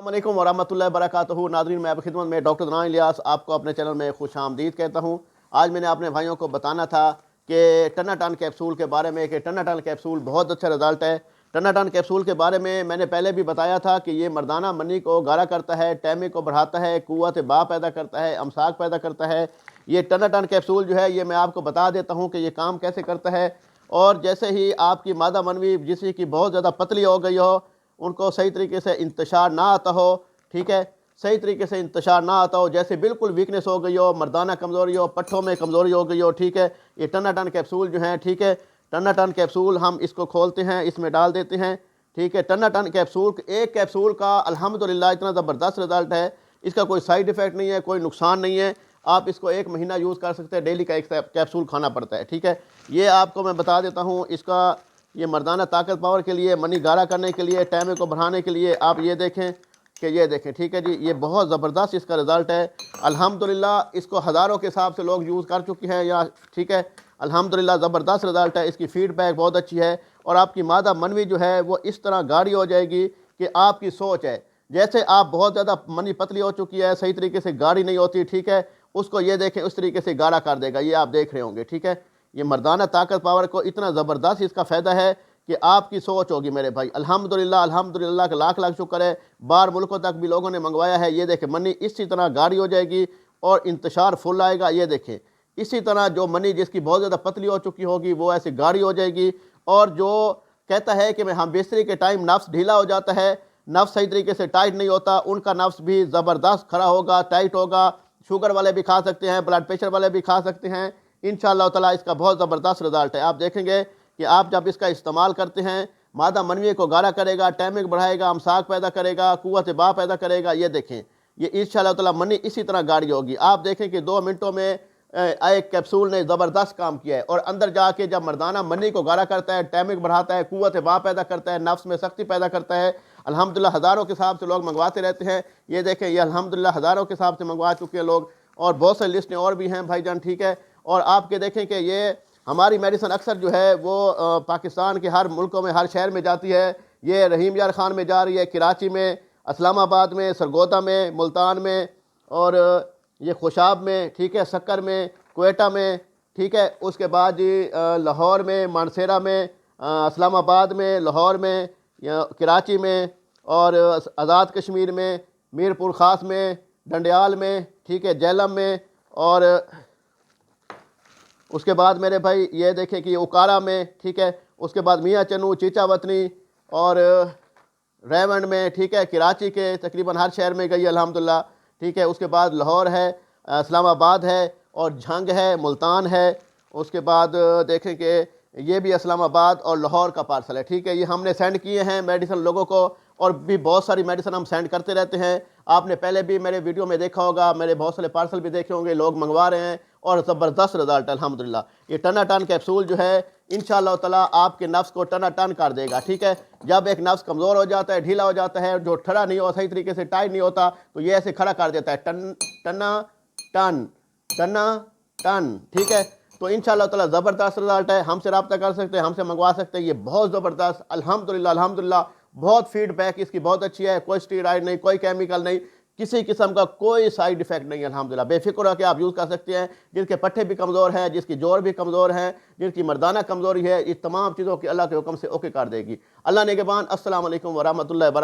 السلام علیکم ورحمۃ اللہ وبرکاتہ ناظرین، میں آپ کی خدمت میں ڈاکٹر دنان الیاس آپ کو اپنے چینل میں خوش آمدید کہتا ہوں۔ آج میں نے اپنے بھائیوں کو بتانا تھا کہ ٹناٹن کیپسول کے بارے میں کہ ٹناٹن کیپسول بہت اچھا رزلٹ ہے۔ ٹناٹن کیپسول کے بارے میں نے پہلے بھی بتایا تھا کہ یہ مردانہ منی کو گاڑھا کرتا ہے، ٹیمی کو بڑھاتا ہے، قوت باء پیدا کرتا ہے، امساک پیدا کرتا ہے۔ یہ ٹناٹن کیپسول جو ہے یہ میں آپ کو بتا دیتا ہوں کہ یہ کام کیسے کرتا ہے۔ اور جیسے ہی آپ کی مادہ منوی جس کی بہت زیادہ پتلی ہو گئی ہو، ان کو صحیح طریقے سے انتشار نہ آتا ہو، ٹھیک ہے، صحیح طریقے سے انتشار نہ آتا ہو، جیسے بالکل ویکنس ہو گئی ہو، مردانہ کمزوری ہو، پٹھوں میں کمزوری ہو گئی ہو، ٹھیک ہے، یہ ٹناٹن کیپسول جو ہیں، ٹھیک ہے، ٹناٹن کیپسول ہم اس کو کھولتے ہیں، اس میں ڈال دیتے ہیں، ٹھیک ہے۔ ٹناٹن کیپسول ایک کیپسول کا الحمدللہ اتنا زبردست رزلٹ ہے، اس کا کوئی سائیڈ ایفیکٹ نہیں ہے، کوئی نقصان نہیں ہے، آپ اس کو 1 مہینہ یوز کر سکتے ہیں، ڈیلی کا ایک کیپسول کھانا پڑتا ہے، ٹھیک ہے۔ یہ آپ کو میں بتا دیتا ہوں، اس کا یہ مردانہ طاقت پاور کے لیے، منی گاڑھا کرنے کے لیے، ٹیمی کو بڑھانے کے لیے، آپ یہ دیکھیں کہ یہ دیکھیں، ٹھیک ہے جی، یہ بہت زبردست اس کا رزلٹ ہے الحمدللہ۔ اس کو ہزاروں کے حساب سے لوگ یوز کر چکے ہیں یا ٹھیک ہے، الحمدللہ زبردست رزلٹ ہے، اس کی فیڈ بیک بہت اچھی ہے، اور آپ کی مادہ منوی جو ہے وہ اس طرح گاڑھی ہو جائے گی کہ آپ کی سوچ ہے، جیسے آپ بہت زیادہ منی پتلی ہو چکی ہے، صحیح طریقے سے گاڑھی نہیں ہوتی، ٹھیک ہے، اس کو یہ دیکھیں اس طریقے سے گاڑھا کر دے گا، یہ آپ دیکھ رہے ہوں گے، ٹھیک ہے۔ یہ مردانہ طاقت پاور کو اتنا زبردست اس کا فائدہ ہے کہ آپ کی سوچ ہوگی میرے بھائی، الحمدللہ الحمدللہ کا لاکھ لاکھ شکر ہے، باہر ملکوں تک بھی لوگوں نے منگوایا ہے۔ یہ دیکھیں منی اسی طرح گاڑھی ہو جائے گی اور انتشار فل آئے گا، یہ دیکھیں اسی طرح جو منی جس کی بہت زیادہ پتلی ہو چکی ہوگی وہ ایسے گاڑھی ہو جائے گی، اور جو کہتا ہے کہ ہم بیستری کے ٹائم نفس ڈھیلا ہو جاتا ہے، نفس صحیح طریقے سے ٹائٹ نہیں ہوتا، ان کا نفس بھی زبردست کھڑا ہوگا، ٹائٹ ہوگا، شوگر والے بھی کھا سکتے ہیں، بلڈ پریشر والے بھی کھا سکتے ہیں، انشاءاللہ تعالیٰ اس کا بہت زبردست رزلٹ ہے۔ آپ دیکھیں گے کہ آپ جب اس کا استعمال کرتے ہیں، مادہ منوی کو گاڑھا کرے گا، ٹیمک بڑھائے گا، امساک پیدا کرے گا، قوت باء پیدا کرے گا، یہ دیکھیں یہ انشاءاللہ تعالیٰ منی اسی طرح گاڑھی ہوگی۔ آپ دیکھیں کہ 2 منٹوں میں ایک کیپسول نے زبردست کام کیا ہے، اور اندر جا کے جب مردانہ منی کو گاڑھا کرتا ہے، ٹیمک بڑھاتا ہے، قوت باء پیدا کرتا ہے، نفس میں سختی پیدا کرتا ہے، الحمدللہ ہزاروں کے حساب سے لوگ منگواتے رہتے ہیں۔ یہ دیکھیں یہ الحمدللہ ہزاروں کے حساب سے منگوا چکے ہیں لوگ، اور بہت سے لسٹیں اور بھی ہیں بھائی جان، ٹھیک ہے۔ اور آپ کے دیکھیں کہ یہ ہماری میڈیسن اکثر جو ہے وہ پاکستان کے ہر ملکوں میں، ہر شہر میں جاتی ہے۔ یہ رحیم یار خان میں جا رہی ہے، کراچی میں، اسلام آباد میں، سرگودا میں، ملتان میں، اور یہ خوشاب میں، ٹھیک ہے، سکر میں، کوئٹہ میں، ٹھیک ہے، اس کے بعد جی لاہور میں، مانسیرہ میں، اسلام آباد میں، لاہور میں، کراچی میں، اور آزاد کشمیر میں، میر پور خاص میں، ڈنڈیال میں، ٹھیک ہے، جہلم میں، اور اس کے بعد میرے بھائی یہ دیکھیں کہ یہ اکارا میں، ٹھیک ہے، اس کے بعد میاں چنو، چیچا وطنی، اور ریونڈ میں، ٹھیک ہے، کراچی کے تقریباً ہر شہر میں گئی الحمدللہ، ٹھیک ہے۔ اس کے بعد لاہور ہے، اسلام آباد ہے، اور جھنگ ہے، ملتان ہے، اس کے بعد دیکھیں کہ یہ بھی اسلام آباد اور لاہور کا پارسل ہے، ٹھیک ہے۔ یہ ہم نے سینڈ کیے ہیں میڈیسن لوگوں کو، اور بھی بہت ساری میڈیسن ہم سینڈ کرتے رہتے ہیں۔ آپ نے پہلے بھی میرے ویڈیو میں دیکھا ہوگا، میرے بہت سارے پارسل بھی دیکھے ہوں گے، لوگ منگوا رہے ہیں، اور زبردست رزلٹ ہے الحمدللہ۔ یہ ٹناٹن کیپسول جو ہے انشاءاللہ تعالیٰ آپ کے نفس کو ٹناٹن کر دے گا، ٹھیک ہے۔ جب ایک نفس کمزور ہو جاتا ہے، ڈھیلا ہو جاتا ہے، جو کھڑا نہیں ہو صحیح طریقے سے ٹائٹ نہیں ہوتا، تو یہ ایسے کھڑا کر دیتا ہے، ٹنا ٹن ٹنا ٹن، ٹھیک ہے۔ تو انشاءاللہ تعالیٰ زبردست رزلٹ ہے، ہم سے رابطہ کر سکتے ہیں، ہم سے منگوا سکتے ہیں، یہ بہت زبردست الحمدللہ الحمدللہ، بہت فیڈ بیک اس کی بہت اچھی ہے، کوئی اسٹیرائڈ نہیں، کوئی کیمیکل نہیں، کسی قسم کا کوئی سائیڈ ایفیکٹ نہیں ہے الحمدللہ، بے فکر ہو کہ آپ یوز کر سکتے ہیں۔ جس کے پٹھے بھی کمزور ہیں، جس کی جوڑ بھی کمزور ہیں، جن کی مردانہ کمزوری ہے، اس تمام چیزوں کی اللہ کے حکم سے اوکے کر دے گی۔ اللہ نگہبان، السلام علیکم ورحمۃ اللہ وبرکاتہ۔